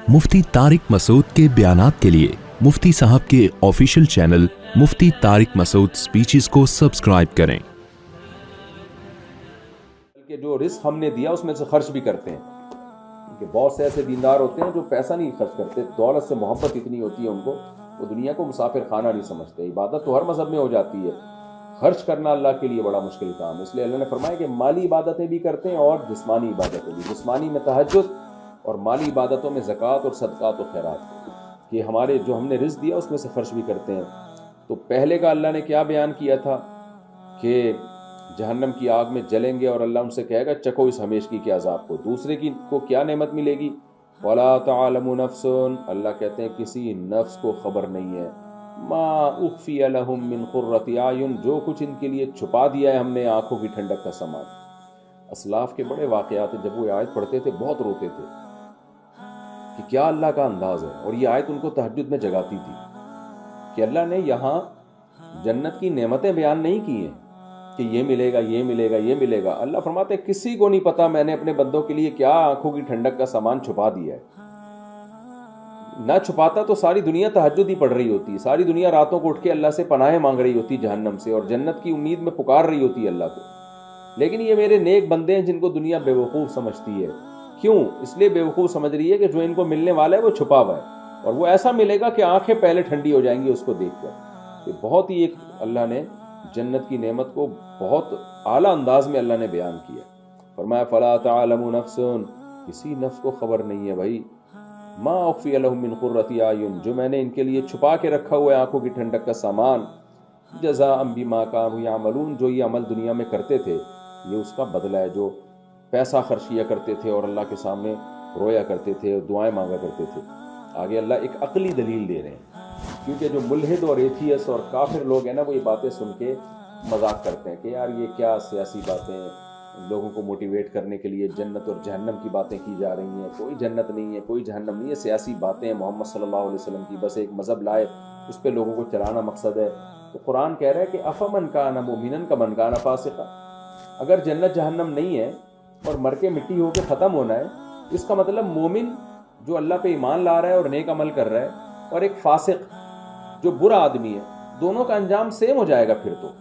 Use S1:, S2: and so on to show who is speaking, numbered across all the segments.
S1: मुफ्ती तारिक मसूद के बयानात के लिए मुफ्ती साहब के ऑफिशियल चैनल मुफ्ती तारिक मसूद स्पीचेस को सब्सक्राइब करें।
S2: कि जो रिस्क हमने दिया उसमें से खर्च भी करते हैं, कि बहुत से ऐसे दीनदार होते हैं जो पैसा नहीं खर्च करते, दौलत से मोहब्बत इतनी होती है उनको, वो दुनिया को मुसाफिर खाना नहीं समझते। इबादत तो हर मजहब में हो जाती है, खर्च करना अल्लाह के लिए बड़ा मुश्किल काम है। इसलिए अल्लाह ने फरमाया कि माली इबादतें भी करते हैं और जिस्मानी इबादतें भी। जिस्मानी में तहज्जुद और माली इबादतों में ज़कात और सदक़ात और खैरात, कि हमारे जो हमने रिज़्क़ दिया उसमें से खर्च भी करते हैं। तो पहले का अल्लाह ने क्या बयान किया था कि जहन्नम की आग में जलेंगे और अल्लाह उनसे कहेगा चखो इस हमेशगी के अज़ाब को। दूसरे की को क्या नेमत मिलेगी? वला तअलमु नफ्सुन, अल्लाह कहते हैं किसी नफ्स को खबर नहीं है, मा उख्फिय लहुम मिन कुर्रति आयुन, जो कुछ इनके लिए छुपा दिया है हमने आंखों की ठंडक का सामान। असलाफ के बड़े वाक़यात जब वो आयत पढ़ते थे बहुत रोते थे कि क्या अल्लाह का अंदाज़ है। और ये आयत उनको तहज्जुद में जगाती थी कि अल्लाह ने यहाँ जन्नत की नेमतें बयान नहीं की हैं कि ये मिलेगा ये मिलेगा ये मिलेगा। अल्लाह फरमाते किसी को नहीं पता मैंने अपने बंदों के लिए क्या आंखों की ठंडक का सामान छुपा दिया है। ना छुपाता तो सारी दुनिया तहज्जुद ही पढ़ रही होती, सारी दुनिया रातों को उठ के अल्लाह से पनाहें मांग रही होती जहन्नम से, और जन्नत की उम्मीद में पुकार रही होती अल्लाह को। लेकिन ये मेरे नेक बंदे हैं जिनको दुनिया बेवकूफ़ समझती है। क्यों? इसलिए बेवकूफ़ समझ रही है कि जो इनको मिलने वाला है वो छुपा हुआ है, और वो ऐसा मिलेगा कि आंखें पहले ठंडी हो जाएंगी उसको देखकर। ये बहुत ही एक अल्लाह ने जन्नत की नेमत को बहुत आला अंदाज में अल्लाह ने बयान किया। फरमाया फला तअलमु नफ्सुन, किसी नफ्स को खबर नहीं है भाई, मा उख्फिय लहुम मिन कुर्रति आयुन, जो मैंने इनके लिए छुपा के रखा हुआ है आंखों की ठंडक का सामान, जज़ाअम बिमा कानू यामलून, जो ये अमल दुनिया में करते थे ये उसका बदला है। जो पैसा खर्च किया करते थे और अल्लाह के सामने रोया करते थे और दुआएं मांगा करते थे। आगे अल्लाह एक अकली दलील दे रहे हैं, क्योंकि जो मुल्हिद और एथियस और काफिर लोग हैं ना, वो ये बातें सुन के मजाक करते हैं कि यार ये क्या सियासी बातें, लोगों को मोटिवेट करने के लिए जन्नत और जहन्नम की बातें की जा रही हैं। कोई जन्नत नहीं है, कोई जहन्नम नहीं है, सियासी बातें हैं मोहम्मद सल्लल्लाहु अलैहि वसल्लम की, बस एक मज़हब लाए उस पर लोगों को चलाना मकसद है। तो कुरान कह रहा है कि अफमन काना मुमिनन कमन काना फासिका, अगर जन्नत जहन्नम नहीं है और मर के मिट्टी होकर ख़त्म होना है, इसका मतलब मोमिन जो अल्लाह पे ईमान ला रहा है और नेक अमल कर रहा है, और एक फासिक जो बुरा आदमी है, दोनों का अंजाम सेम हो जाएगा। फिर तो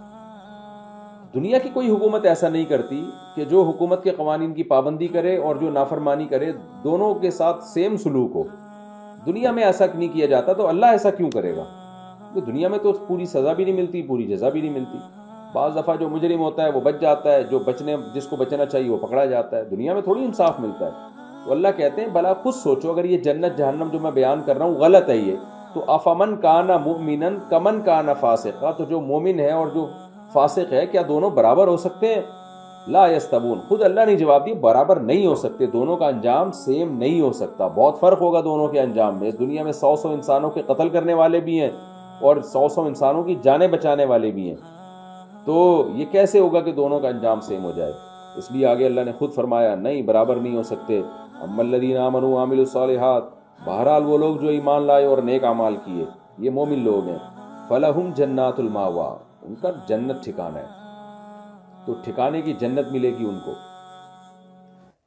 S2: दुनिया की कोई हुकूमत ऐसा नहीं करती कि जो हुकूमत के कवानीन की पाबंदी करे और जो नाफरमानी करे दोनों के साथ सेम सलूक हो। दुनिया में ऐसा नहीं किया जाता, तो अल्लाह ऐसा क्यों करेगा? तो दुनिया में तो पूरी सज़ा भी नहीं मिलती, पूरी जज़ा भी नहीं मिलती। बाज़ दफ़ा जो मुजरिम होता है वो बच जाता है, जो जिसको बचना चाहिए वो पकड़ा जाता है। दुनिया में थोड़ी इंसाफ मिलता है। तो अल्लाह कहते हैं भला खुद सोचो, अगर ये जन्नत जहन्नम जो मैं बयान कर रहा हूँ गलत है ये, तो अफमन काना मुमिनन कमन काना फासिका, तो जो मोमिन है और जो फासिक है क्या दोनों बराबर हो सकते हैं? ला यस्तबून, खुद अल्लाह ने जवाब दिया बराबर नहीं हो सकते, दोनों का अंजाम सेम नहीं हो सकता, बहुत फ़र्क होगा दोनों के अंजाम में। इस दुनिया में 100 इंसानों के कत्ल करने वाले भी हैं और 100 इंसानों की जानें बचाने वाले भी हैं, तो ये कैसे होगा कि दोनों का अंजाम सेम हो जाए? इसलिए आगे अल्लाह ने खुद फरमाया नहीं, बराबर नहीं हो सकते। अम्मल्लज़ीना आमनू व आमिलुस्सालिहात, बहरहाल वो लोग जो ईमान लाए और नेक अमाल किए, ये मोमिन लोग हैं। फलहुम जन्नातुल मावा, उनका जन्नत ठिकाना है, तो ठिकाने की जन्नत मिलेगी उनको,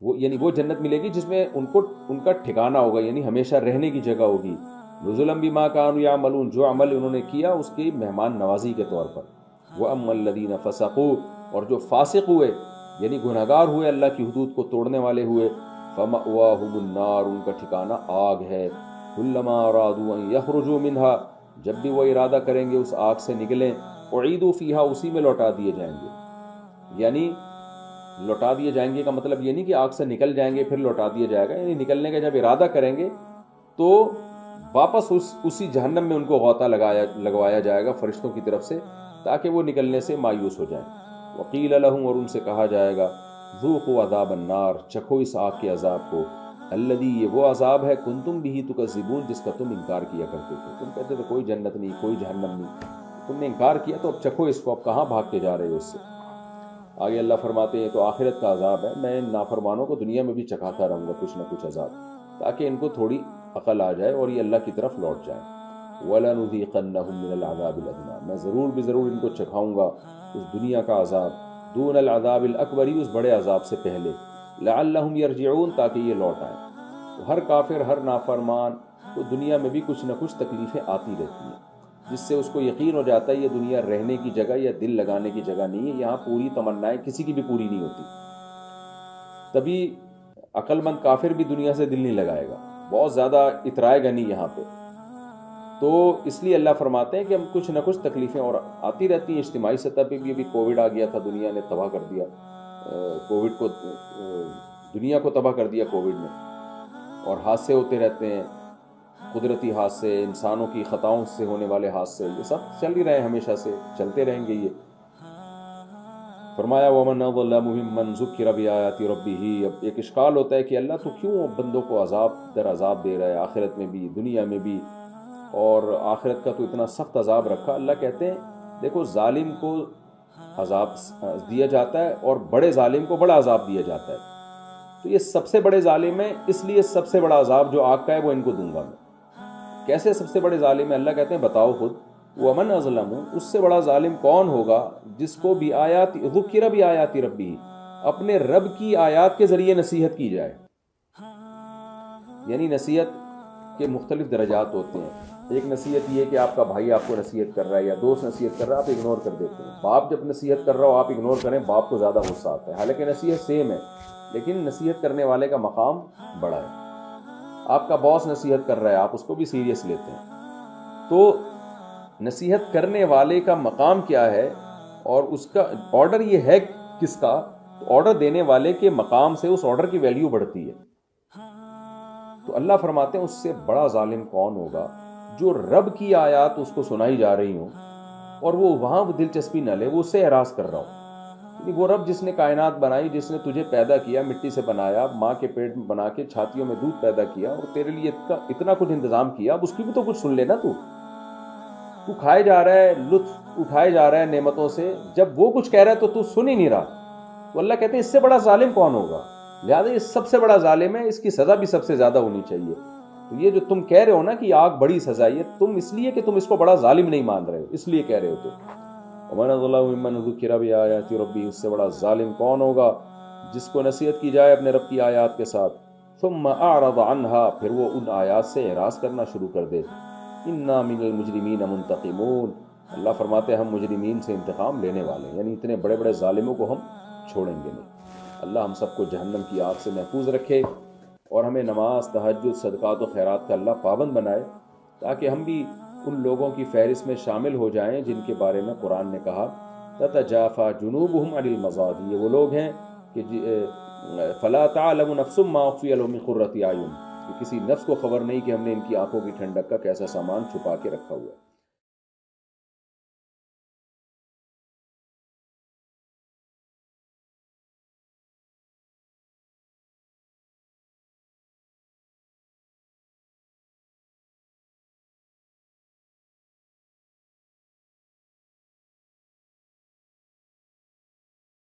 S2: वो यानी वो जन्नत मिलेगी जिसमें उनको उनका ठिकाना होगा, यानी हमेशा रहने की जगह होगी। नुज़ुलन बिमा कानू यामलून, जो अमल उन्होंने किया उसकी मेहमान नवाजी के तौर पर। व अम्मल्लज़ीना फसक़ू, और जो फासिक हुए यानी गुनहगार हुए, अल्लाह की हुदूद को तोड़ने वाले हुए, फमअवाहुमुन्नार, उनका ठिकाना आग है। कुल्लमा अरादू अन यख़रुजू मिन्हा, जब भी वो इरादा करेंगे उस आग से निकलें, उईदू फ़ीहा, उसी में लौटा दिए जाएंगे। यानी लौटा दिए जाएंगे का मतलब ये नहीं कि आग से निकल जाएंगे फिर लौटा दिया जाएगा, यानी निकलने का जब इरादा करेंगे तो वापस उसी जहन्नम में उनको गौता लगवाया जाएगा फरिश्तों की तरफ से, ताकि वो निकलने से मायूस हो जाएं। वकील लहुम, और उनसे कहा जाएगा ज़ूक़ू अज़ाबन नार, चखो इस आग के अजाब को, अल्लज़ी, ये वो अजाब है, कुंतुम बिही तुकज़्ज़िबून, जिसका तुम इनकार किया करते थे। तुम कहते थे कोई जन्नत नहीं, कोई जहन्नम नहीं, तुमने इनकार किया तो अब चखो इसको, अब कहाँ भाग के जा रहे हो इससे। आगे अल्लाह फरमाते हैं तो आखिरत का अजाब है, मैं इन नाफरमानों को दुनिया में भी चखाता रहूँगा कुछ ना कुछ अजाब, ताकि इनको थोड़ी अकल आ जाए और ये अल्लाह की तरफ लौट जाए। वलनुज़ीक़न्नहुम मिनल अज़ाबिल अदना, मैं ज़रूर भी ज़रूर इनको चखाऊँगा उस दुनिया का अजाब, दूनल अज़ाबिल अकबरी, उस बड़े अजाब से पहले, लअल्लहुम यरजिऊन, ताकि ये लौट आए। ہر کافر، ہر نافرمان کو دنیا میں بھی کچھ نہ کچھ تکلیفیں آتی رہتی ہیں، جس سے اس کو یقین ہو جاتا ہے یہ دنیا رہنے کی جگہ یا دل لگانے کی جگہ نہیں ہے، یہاں پوری تمنائیں کسی کی بھی پوری نہیں ہوتی۔ تبھی عقل مند کافر بھی دنیا سے دل نہیں لگائے گا، بہت زیادہ اترائے گا نہیں یہاں پہ۔ تو اس لیے اللہ فرماتے ہیں کہ ہم کچھ نہ کچھ تکلیفیں اور آتی رہتی ہیں۔ اجتماعی سطح پہ بھی ابھی کووڈ آ گیا تھا، دنیا نے تباہ کر دیا، کووڈ کو دنیا کو تباہ کر دیا کووڈ نے، اور حادثے ہوتے رہتے ہیں، قدرتی حادثے، انسانوں کی خطاؤں سے ہونے والے حادثے، یہ سب چل ہی رہے ہیں، ہمیشہ سے چلتے رہیں گے۔ یہ فرمایا وَمَنْ أَظْلَمُ مِمَّنْ ذُكِّرَ بِآيَاتِ رَبِّهِ۔ اب ایک اشکال ہوتا ہے کہ اللہ تو کیوں بندوں کو عذاب در عذاب دے رہا ہے، آخرت میں بھی دنیا میں بھی، اور آخرت کا تو اتنا سخت عذاب رکھا۔ اللہ کہتے ہیں دیکھو ظالم کو عذاب دیا جاتا ہے اور بڑے ظالم کو بڑا عذاب دیا جاتا ہے، تو یہ سب سے بڑے ظالم ہیں، اس لیے سب سے بڑا عذاب جو آگ کا ہے وہ ان کو دوں گا میں۔ کیسے سب سے بڑے ظالم ہیں؟ اللہ کہتے ہیں بتاؤ خود، وَمَنْ أَظْلَمُ، اس سے بڑا ظالم کون ہوگا جس کو بھی آیات ذُكِّرَ بِآیاتِ رَبِّهِ، اپنے رب کی آیات کے ذریعے نصیحت کی جائے۔ یعنی نصیحت کے مختلف درجات ہوتے ہیں۔ ایک نصیحت یہ کہ آپ کا بھائی آپ کو نصیحت کر رہا ہے یا دوست نصیحت کر رہا ہے، آپ اگنور کر دیتے ہیں۔ باپ جب نصیحت کر رہا ہو آپ اگنور کریں، باپ کو زیادہ غصہ آتا ہے، حالانکہ نصیحت سیم ہے، لیکن نصیحت کرنے والے کا مقام بڑا ہے۔ آپ کا باس نصیحت کر رہا ہے، آپ اس کو بھی سیریس لیتے ہیں۔ تو نصیحت کرنے والے کا مقام کیا ہے، اور اس کا آرڈر یہ ہے کس کا؟ آرڈر دینے والے کے مقام سے اس آرڈر کی ویلیو بڑھتی ہے۔ تو اللہ فرماتے ہیں اس سے بڑا ظالم کون ہوگا جو رب کی آیات اس کو سنائی جا رہی ہوں اور وہ وہاں دلچسپی نہ لے، وہ اس سے اعراض کر رہا ہوں۔ یعنی وہ رب جس نے کائنات بنائی، جس نے تجھے پیدا کیا، مٹی سے بنایا، ماں کے پیٹ میں بنا کے چھاتیوں میں دودھ پیدا کیا اور تیرے لیے اتنا کچھ انتظام کیا، اب اس کی بھی تو کچھ سن لینا۔ تو کھائے جا رہا ہے، لطف اٹھائے جا رہا ہے نعمتوں سے، جب وہ کچھ کہہ رہا ہے تو سن ہی نہیں رہا۔ تو اللہ کہتے ہیں اس سے بڑا ظالم کون ہوگا؟ لہٰذا یہ سب سے بڑا ظالم ہے، اس کی سزا بھی سب سے زیادہ ہونی چاہیے۔ تو یہ جو تم کہہ رہے ہو نا کہ آگ بڑی سزا، یہ تم اس لیے کہ تم اس کو بڑا ظالم نہیں مان رہے ہو، اس لیے کہہ رہے ہو۔ تو وَمَنْ أَظْلَمُ مِمَّنْ ذُكِّرَ بِآيَاتِ رَبِّهِ، اس سے بڑا ظالم کون ہوگا جس کو نصیحت کی جائے اپنے رب کی آیات کے ساتھ، ثُمَّ أَعْرَضَ عَنْهَا، پھر وہ ان آیات سے اعراض کرنا شروع کر دے۔ إِنَّا مِنَ الْمُجْرِمِينَ مُنْتَقِمُونَ، اللہ فرماتے ہیں ہم مجرمین سے انتقام لینے والے ہیں، یعنی اتنے بڑے بڑے ظالموں کو ہم چھوڑیں گے نہیں۔ اللہ ہم سب کو جہنم کی آگ سے محفوظ رکھے، اور ہمیں نماز، تہجد، صدقات و خیرات کا اللہ پابند بنائے، تاکہ ہم بھی ان لوگوں کی فہرست میں شامل ہو جائیں جن کے بارے میں قرآن نے کہا تتجافا جنوبهم عن المضاجع، یہ وہ لوگ ہیں کہ فلا تعلم نفس ما اخفی لهم من قرۃ اعین، کہ کسی نفس کو خبر نہیں کہ ہم نے ان کی آنکھوں کی ٹھنڈک کا کیسا سامان چھپا کے رکھا ہوا ہے۔